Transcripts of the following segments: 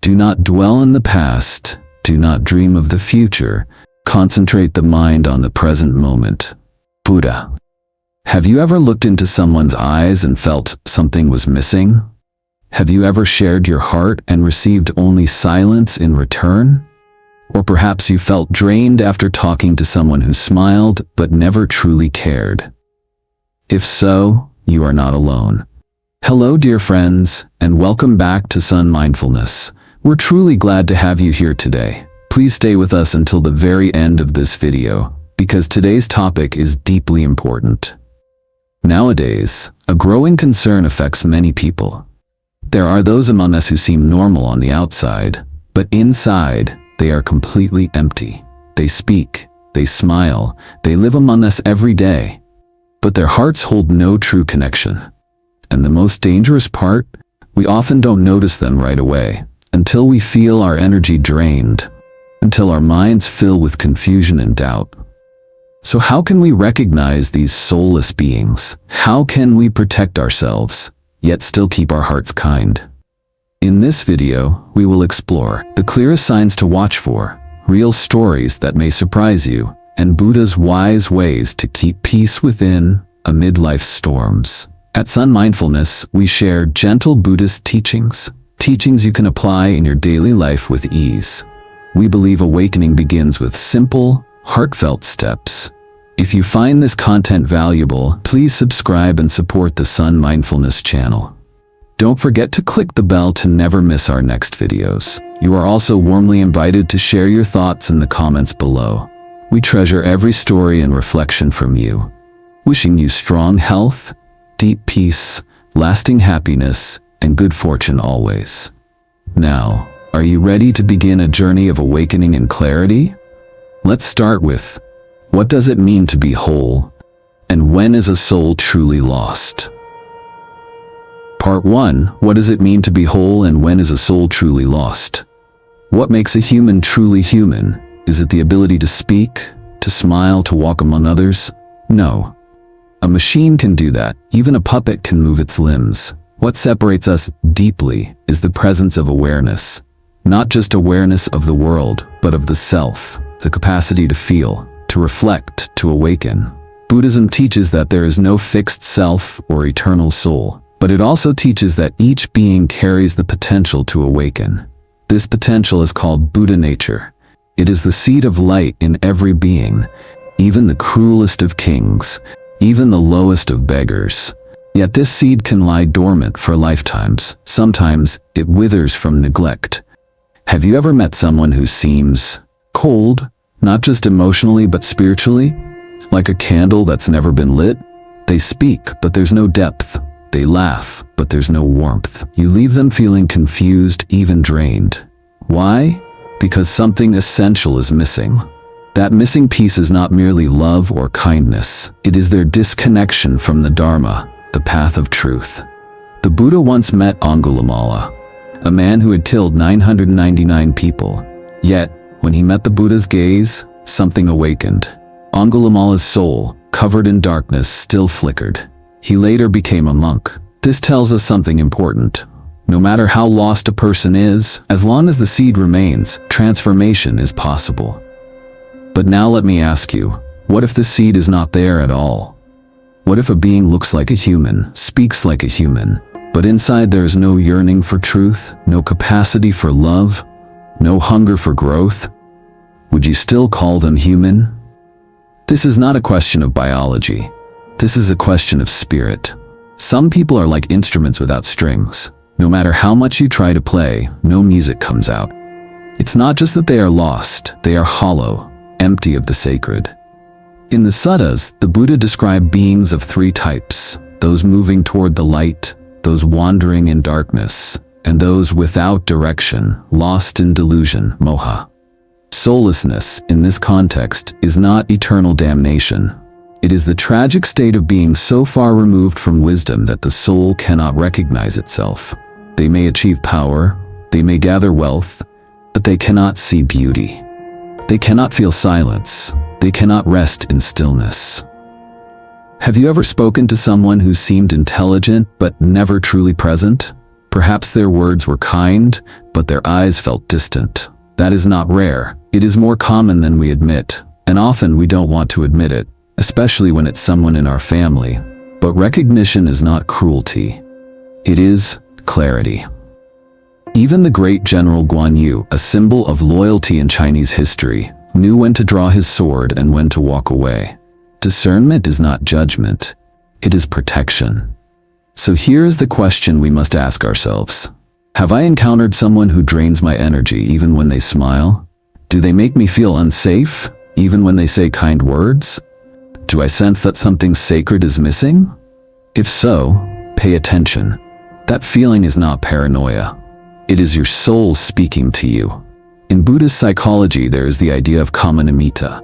Do not dwell in the past. Do not dream of the future. Concentrate the mind on the present moment. Buddha. Have you ever looked into someone's eyes and felt something was missing? Have you ever shared your heart and received only silence in return? Or perhaps you felt drained after talking to someone who smiled but never truly cared. If so, you are not alone. Hello, dear friends, and welcome back to Son.Mindfulness. We're truly glad to have you here today. Please stay with us until the very end of this video, because today's topic is deeply important. Nowadays, a growing concern affects many people. There are those among us who seem normal on the outside, but inside, they are completely empty. They speak, they smile, they live among us every day, but their hearts hold no true connection. And the most dangerous part, we often don't notice them right away, until we feel our energy drained, until our minds fill with confusion and doubt. So how can we recognize these soulless beings? How can we protect ourselves, yet still keep our hearts kind? In this video, we will explore the clearest signs to watch for, real stories that may surprise you, and Buddha's wise ways to keep peace within amid life's storms. At Son.Mindfulness, we share gentle Buddhist teachings you can apply in your daily life with ease. We believe awakening begins with simple, heartfelt steps. If you find this content valuable, please subscribe and support the Son.Mindfulness channel. Don't forget to click the bell to never miss our next videos. You are also warmly invited to share your thoughts in the comments below. We treasure every story and reflection from you. Wishing you strong health, deep peace, lasting happiness, and good fortune always. Now, are you ready to begin a journey of awakening and clarity? Let's start with, what does it mean to be whole? And when is a soul truly lost? Part 1. What does it mean to be whole and when is a soul truly lost? What makes a human truly human? Is it the ability to speak, to smile, to walk among others? No. A machine can do that. Even a puppet can move its limbs. What separates us deeply is the presence of awareness. Not just awareness of the world, but of the self, the capacity to feel, to reflect, to awaken. Buddhism teaches that there is no fixed self or eternal soul, but it also teaches that each being carries the potential to awaken. This potential is called Buddha nature. It is the seed of light in every being, even the cruelest of kings, even the lowest of beggars. Yet this seed can lie dormant for lifetimes. Sometimes it withers from neglect. Have you ever met someone who seems cold, not just emotionally but spiritually? Like a candle that's never been lit? They speak, but there's no depth. They laugh, but there's no warmth. You leave them feeling confused, even drained. Why? Because something essential is missing. That missing piece is not merely love or kindness. It is their disconnection from the Dharma, the path of truth. The Buddha once met Angulimala, a man who had killed 999 people. Yet, when he met the Buddha's gaze, something awakened. Angulimala's soul, covered in darkness, still flickered. He later became a monk. This tells us something important. No matter how lost a person is, as long as the seed remains, transformation is possible. But now let me ask you, what if the seed is not there at all? What if a being looks like a human, speaks like a human, but inside there is no yearning for truth, no capacity for love, no hunger for growth? Would you still call them human? This is not a question of biology. This is a question of spirit. Some people are like instruments without strings. No matter how much you try to play, no music comes out. It's not just that they are lost, they are hollow, empty of the sacred. In the suttas, the Buddha described beings of 3 types: those moving toward the light, those wandering in darkness, and those without direction, lost in delusion, moha. Soullessness, in this context, is not eternal damnation. It is the tragic state of being so far removed from wisdom that the soul cannot recognize itself. They may achieve power, they may gather wealth, but they cannot see beauty. They cannot feel silence. They cannot rest in stillness. Have you ever spoken to someone who seemed intelligent but never truly present? Perhaps their words were kind, but their eyes felt distant. That is not rare. It is more common than we admit, and often we don't want to admit it, especially when it's someone in our family. But recognition is not cruelty. It is clarity. Even the great General Guan Yu, a symbol of loyalty in Chinese history, knew when to draw his sword and when to walk away. Discernment is not judgment. It is protection. So here is the question we must ask ourselves. Have I encountered someone who drains my energy even when they smile? Do they make me feel unsafe, even when they say kind words? Do I sense that something sacred is missing? If so, pay attention. That feeling is not paranoia. It is your soul speaking to you. In Buddhist psychology, there is the idea of kama nimitta,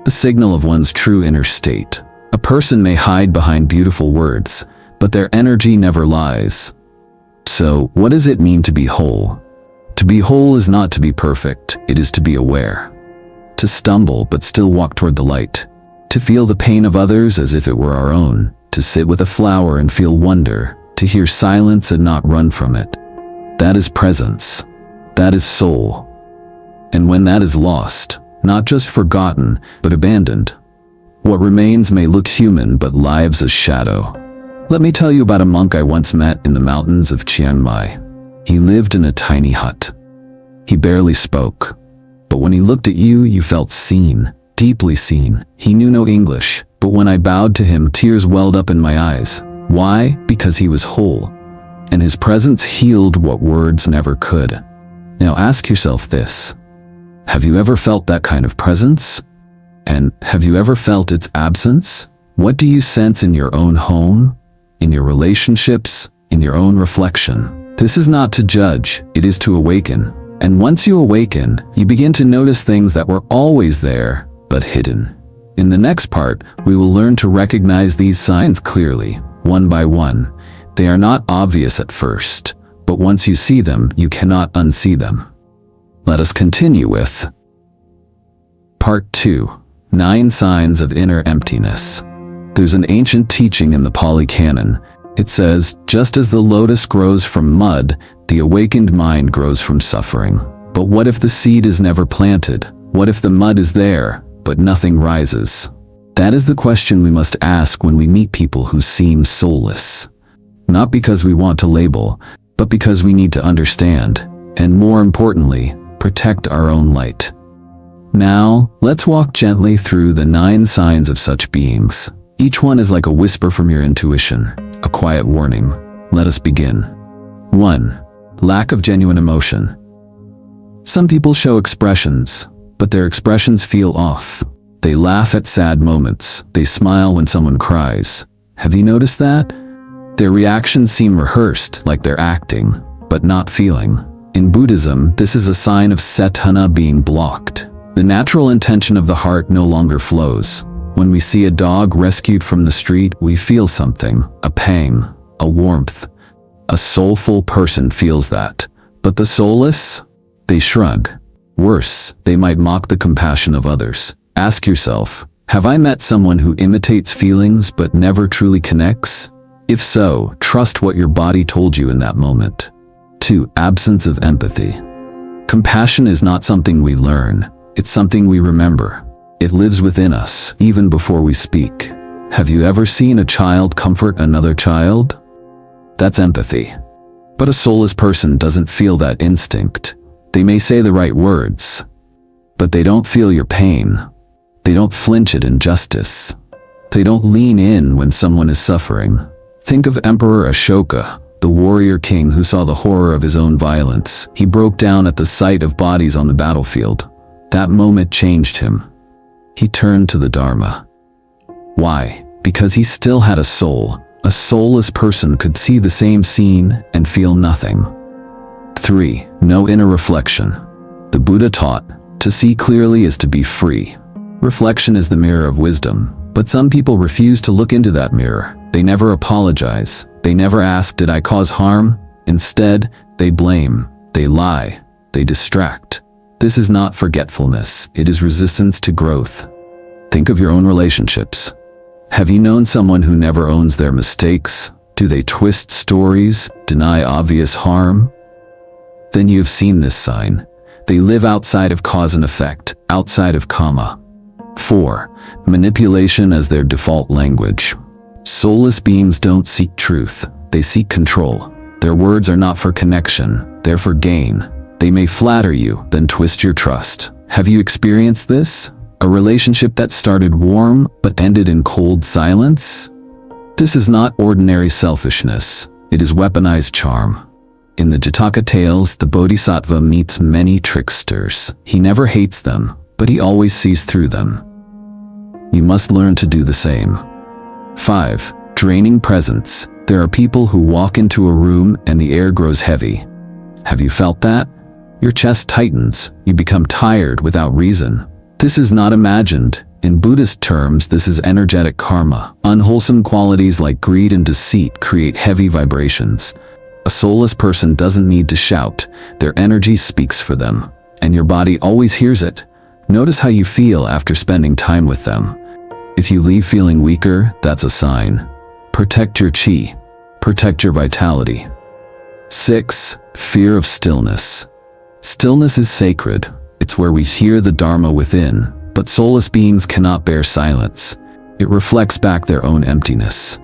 the signal of one's true inner state. A person may hide behind beautiful words, but their energy never lies. So, what does it mean to be whole? To be whole is not to be perfect, it is to be aware. To stumble but still walk toward the light. To feel the pain of others as if it were our own. To sit with a flower and feel wonder. To hear silence and not run from it. That is presence. That is soul. And when that is lost, not just forgotten, but abandoned, what remains may look human but lives a shadow. Let me tell you about a monk I once met in the mountains of Chiang Mai. He lived in a tiny hut. He barely spoke. But when he looked at you, you felt seen, deeply seen. He knew no English, but when I bowed to him, tears welled up in my eyes. Why? Because he was whole. And his presence healed what words never could. Now ask yourself this. Have you ever felt that kind of presence? And have you ever felt its absence? What do you sense in your own home? In your relationships? In your own reflection? This is not to judge, it is to awaken. And once you awaken, you begin to notice things that were always there, but hidden. In the next part, we will learn to recognize these signs clearly, one by one. They are not obvious at first, but once you see them, you cannot unsee them. Let us continue with Part 2. 9 Signs of Inner Emptiness. There's an ancient teaching in the Pali Canon. It says, just as the lotus grows from mud, the awakened mind grows from suffering. But what if the seed is never planted? What if the mud is there, but nothing rises? That is the question we must ask when we meet people who seem soulless. Not because we want to label, but because we need to understand, and more importantly, protect our own light. Now, let's walk gently through the 9 signs of such beings. Each one is like a whisper from your intuition, a quiet warning. Let us begin. 1. Lack of genuine emotion. Some people show expressions, but their expressions feel off. They laugh at sad moments. They smile when someone cries. Have you noticed that? Their reactions seem rehearsed, like they're acting, but not feeling. In Buddhism, this is a sign of cetana being blocked. The natural intention of the heart no longer flows. When we see a dog rescued from the street, we feel something, a pang, a warmth. A soulful person feels that. But the soulless? They shrug. Worse, they might mock the compassion of others. Ask yourself, have I met someone who imitates feelings but never truly connects? If so, trust what your body told you in that moment. 2. Absence of empathy. Compassion is not something we learn. It's something we remember. It lives within us, even before we speak. Have you ever seen a child comfort another child? That's empathy. But a soulless person doesn't feel that instinct. They may say the right words, but they don't feel your pain. They don't flinch at injustice. They don't lean in when someone is suffering. Think of Emperor Ashoka, the warrior king who saw the horror of his own violence. He broke down at the sight of bodies on the battlefield. That moment changed him. He turned to the Dharma. Why? Because he still had a soul. A soulless person could see the same scene and feel nothing. 3. No inner reflection. The Buddha taught, to see clearly is to be free. Reflection is the mirror of wisdom, but some people refuse to look into that mirror. They never apologize. They never ask, did I cause harm? Instead, they blame, they lie, they distract. This is not forgetfulness, it is resistance to growth. Think of your own relationships. Have you known someone who never owns their mistakes? Do they twist stories, deny obvious harm? then you have seen this sign. They live outside of cause and effect, outside of karma. 4. Manipulation as their default language. Soulless beings don't seek truth, they seek control. Their words are not for connection, they're for gain. They may flatter you, then twist your trust. Have you experienced this? A relationship that started warm but ended in cold silence? This is not ordinary selfishness, it is weaponized charm. In the Jataka tales, the Bodhisattva meets many tricksters. He never hates them, but he always sees through them. You must learn to do the same. 5. Draining presence. There are people who walk into a room and the air grows heavy. Have you felt that? Your chest tightens, you become tired without reason. This is not imagined. In Buddhist terms, this is energetic karma. Unwholesome qualities like greed and deceit create heavy vibrations. A soulless person doesn't need to shout, their energy speaks for them, and your body always hears it. Notice how you feel after spending time with them. If you leave feeling weaker, that's a sign. Protect your chi. Protect your vitality. 6. Fear of stillness. Stillness is sacred. It's where we hear the Dharma within, but soulless beings cannot bear silence. It reflects back their own emptiness.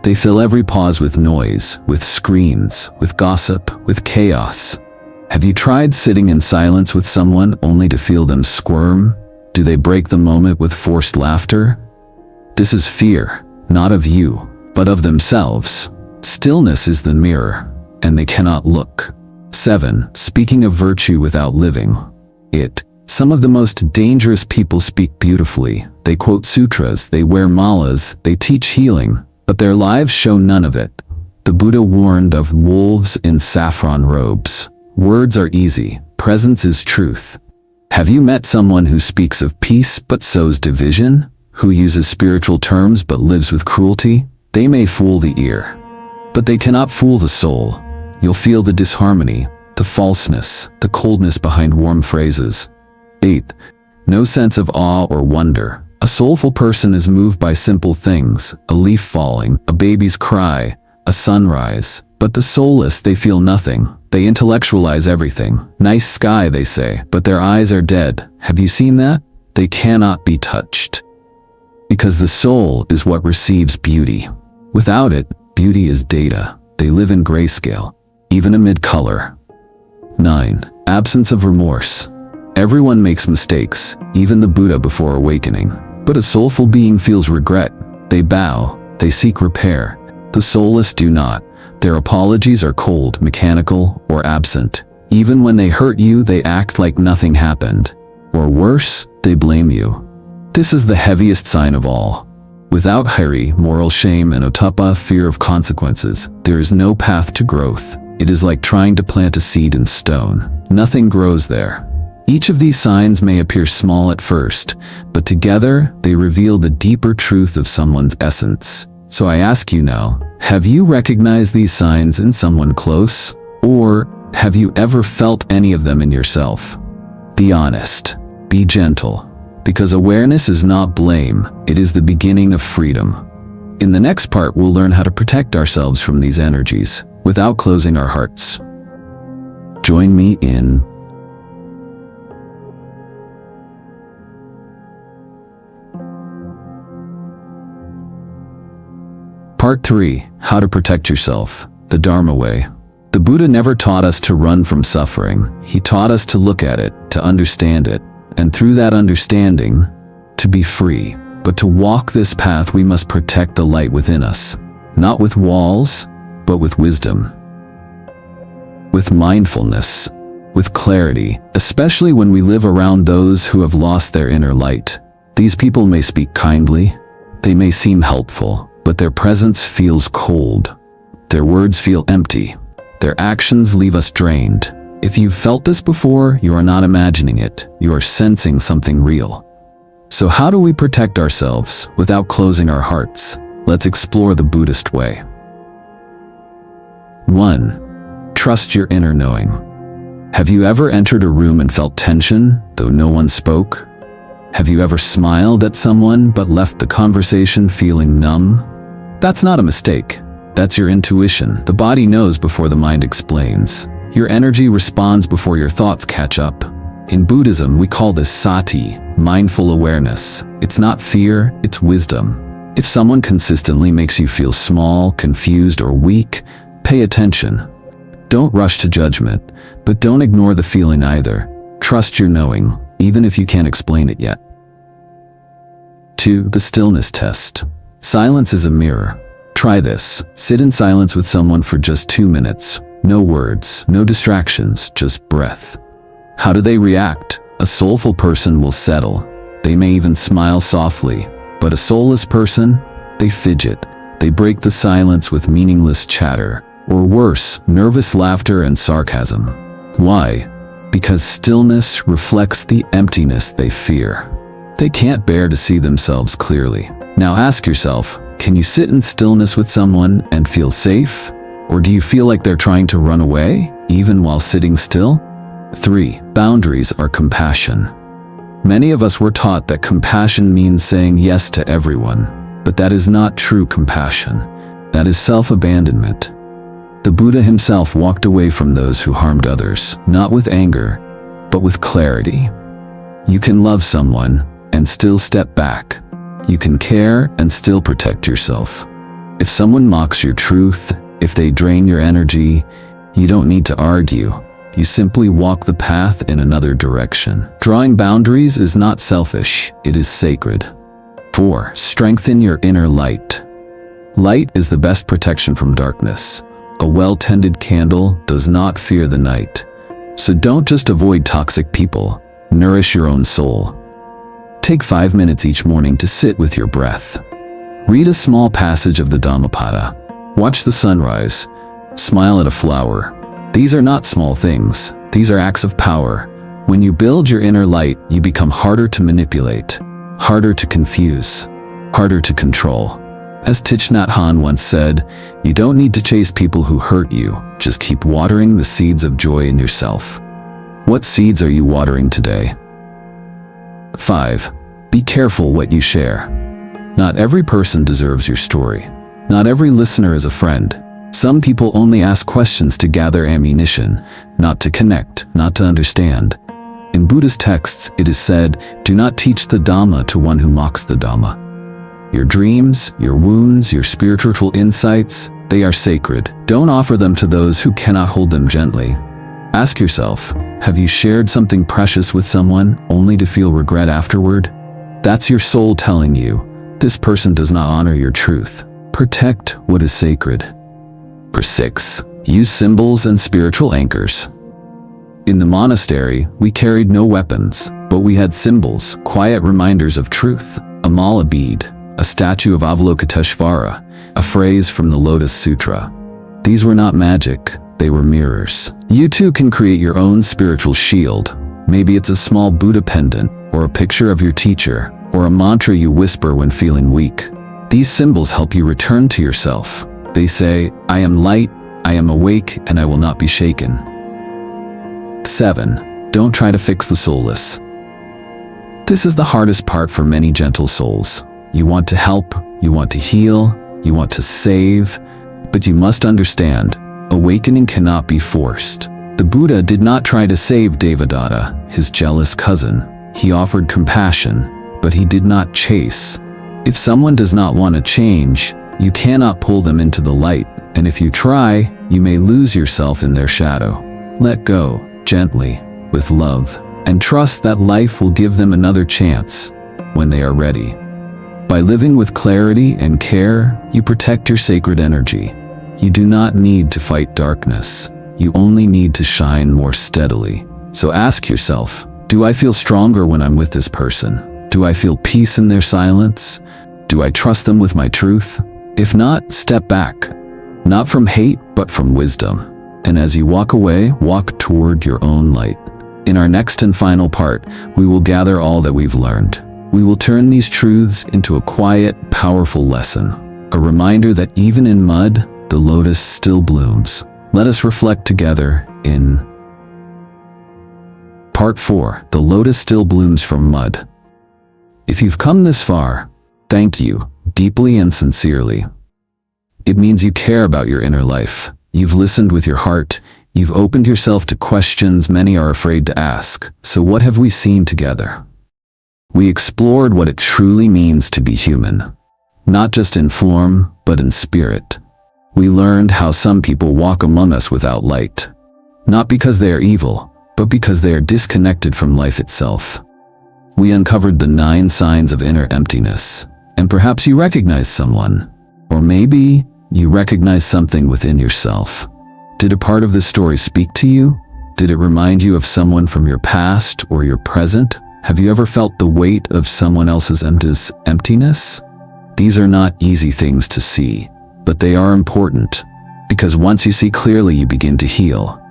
They fill every pause with noise, with screens, with gossip, with chaos. Have you tried sitting in silence with someone only to feel them squirm? Do they break the moment with forced laughter? This is fear, not of you, but of themselves. Stillness is the mirror, and they cannot look. 7. Speaking of virtue without living it. Some of the most dangerous people speak beautifully. They quote sutras, they wear malas, they teach healing, but their lives show none of it. The Buddha warned of wolves in saffron robes. Words are easy, presence is truth. Have you met someone who speaks of peace but sows division? Who uses spiritual terms but lives with cruelty? They may fool the ear, but they cannot fool the soul. You'll feel the disharmony, the falseness, the coldness behind warm phrases. 8. No sense of awe or wonder. A soulful person is moved by simple things, a leaf falling, a baby's cry, a sunrise. But the soulless, they feel nothing. They intellectualize everything. Nice sky, they say, but their eyes are dead. Have you seen that? They cannot be touched. Because the soul is what receives beauty. Without it, beauty is data. They live in grayscale, even amid color. 9. Absence of remorse. Everyone makes mistakes, even the Buddha before awakening. But a soulful being feels regret. They bow, they seek repair. The soulless do not. Their apologies are cold, mechanical, or absent. Even when they hurt you, they act like nothing happened. Or worse, they blame you. This is the heaviest sign of all. Without hari, moral shame, and ottappa, fear of consequences, there is no path to growth. It is like trying to plant a seed in stone. Nothing grows there. Each of these signs may appear small at first, but together they reveal the deeper truth of someone's essence. So I ask you now, have you recognized these signs in someone close? Or have you ever felt any of them in yourself? Be honest. Be gentle. Because awareness is not blame, it is the beginning of freedom. In the next part, we'll learn how to protect ourselves from these energies without closing our hearts. Join me in Part 3. How to protect yourself. The Dharma way. The Buddha never taught us to run from suffering. He taught us to look at it, to understand it, and through that understanding, to be free. But to walk this path, we must protect the light within us. Not with walls, but with wisdom. With mindfulness. With clarity, especially when we live around those who have lost their inner light. These people may speak kindly. They may seem helpful, but their presence feels cold. Their words feel empty. Their actions leave us drained. If you've felt this before, you are not imagining it. You are sensing something real. So how do we protect ourselves without closing our hearts? Let's explore the Buddhist way. 1. Trust your inner knowing. Have you ever entered a room and felt tension, though no one spoke? Have you ever smiled at someone but left the conversation feeling numb? That's not a mistake. That's your intuition. The body knows before the mind explains. Your energy responds before your thoughts catch up. In Buddhism, we call this sati, mindful awareness. It's not fear, it's wisdom. If someone consistently makes you feel small, confused, or weak, pay attention. Don't rush to judgment, but don't ignore the feeling either. Trust your knowing, even if you can't explain it yet. 2. The stillness test. Silence is a mirror. Try this. Sit in silence with someone for just 2 minutes. No words, no distractions, just breath. How do they react? A soulful person will settle. They may even smile softly. But a soulless person? They fidget. They break the silence with meaningless chatter. Or worse, nervous laughter and sarcasm. Why? Because stillness reflects the emptiness they fear. They can't bear to see themselves clearly. Now ask yourself, can you sit in stillness with someone and feel safe? Or do you feel like they're trying to run away, even while sitting still? 3. Boundaries are compassion. Many of us were taught that compassion means saying yes to everyone, but that is not true compassion. That is self-abandonment. The Buddha himself walked away from those who harmed others, not with anger, but with clarity. You can love someone and still step back. You can care and still protect yourself. If someone mocks your truth, if they drain your energy, you don't need to argue. You simply walk the path in another direction. Drawing boundaries is not selfish, it is sacred. 4. Strengthen your inner light. Light is the best protection from darkness. A well-tended candle does not fear the night. So don't just avoid toxic people, nourish your own soul. Take 5 minutes each morning to sit with your breath. Read a small passage of the Dhammapada. Watch the sunrise. Smile at a flower. These are not small things. These are acts of power. When you build your inner light, you become harder to manipulate, harder to confuse, harder to control. As Thich Nhat Hanh once said, you don't need to chase people who hurt you. Just keep watering the seeds of joy in yourself. What seeds are you watering today? 5. Be careful what you share. Not every person deserves your story. Not every listener is a friend. Some people only ask questions to gather ammunition, not to connect, not to understand. In Buddhist texts, it is said, do not teach the Dhamma to one who mocks the Dhamma. Your dreams, your wounds, your spiritual insights, they are sacred. Don't offer them to those who cannot hold them gently. Ask yourself, have you shared something precious with someone only to feel regret afterward? That's your soul telling you, this person does not honor your truth. Protect what is sacred. 6. Use symbols and spiritual anchors. In the monastery, we carried no weapons, but we had symbols, quiet reminders of truth. A mala bead, a statue of Avalokiteshvara, a phrase from the Lotus Sutra. These were not magic, they were mirrors. You too can create your own spiritual shield. Maybe it's a small Buddha pendant, or a picture of your teacher, or a mantra you whisper when feeling weak. These symbols help you return to yourself. They say, I am light, I am awake, and I will not be shaken. 7. Don't try to fix the soulless. This is the hardest part for many gentle souls. You want to help, you want to heal, you want to save, but you must understand, awakening cannot be forced. The Buddha did not try to save Devadatta, his jealous cousin. He offered compassion, but he did not chase. If someone does not want to change, you cannot pull them into the light, and if you try, you may lose yourself in their shadow. Let go, gently, with love, and trust that life will give them another chance when they are ready. By living with clarity and care, you protect your sacred energy. You do not need to fight darkness. You only need to shine more steadily. So ask yourself, do I feel stronger when I'm with this person? Do I feel peace in their silence? Do I trust them with my truth? If not, step back. Not from hate, but from wisdom. And as you walk away, walk toward your own light. In our next and final part, we will gather all that we've learned. We will turn these truths into a quiet, powerful lesson. A reminder that even in mud, the lotus still blooms. Let us reflect together in Part 4, The Lotus Still Blooms from Mud. If you've come this far, thank you, deeply and sincerely. It means you care about your inner life. You've listened with your heart, You've opened yourself to questions many are afraid to ask. So what have we seen together? We explored what it truly means to be human, not just in form, but in spirit. We learned how some people walk among us without light, not because they are evil, but because they are disconnected from life itself. We uncovered the 9 signs of inner emptiness, and perhaps you recognize someone, or maybe you recognize something within yourself. Did a part of this story speak to you? Did it remind you of someone from your past or your present? Have you ever felt the weight of someone else's emptiness? These are not easy things to see, but they are important, because once you see clearly, you begin to heal.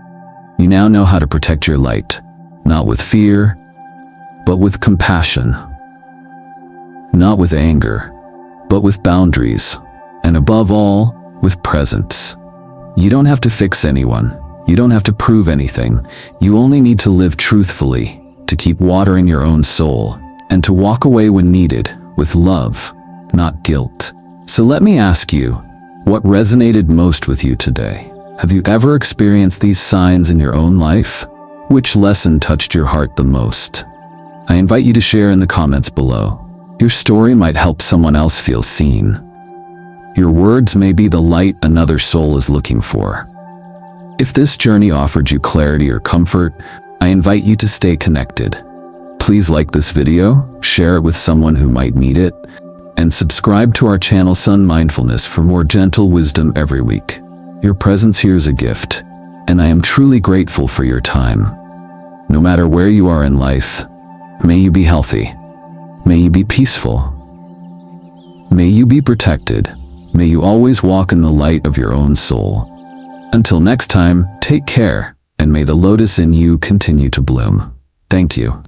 You now know how to protect your light, not with fear, but with compassion. Not with anger, but with boundaries, and above all, with presence. You don't have to fix anyone. You don't have to prove anything. You only need to live truthfully, to keep watering your own soul, and to walk away when needed, with love, not guilt. So let me ask you, what resonated most with you today? Have you ever experienced these signs in your own life? Which lesson touched your heart the most? I invite you to share in the comments below. Your story might help someone else feel seen. Your words may be the light another soul is looking for. If this journey offered you clarity or comfort, I invite you to stay connected. Please like this video, share it with someone who might need it, and subscribe to our channel Son.Mindfulness for more gentle wisdom every week. Your presence here is a gift, and I am truly grateful for your time. No matter where you are in life, may you be healthy. May you be peaceful. May you be protected. May you always walk in the light of your own soul. Until next time, take care, and may the lotus in you continue to bloom. Thank you.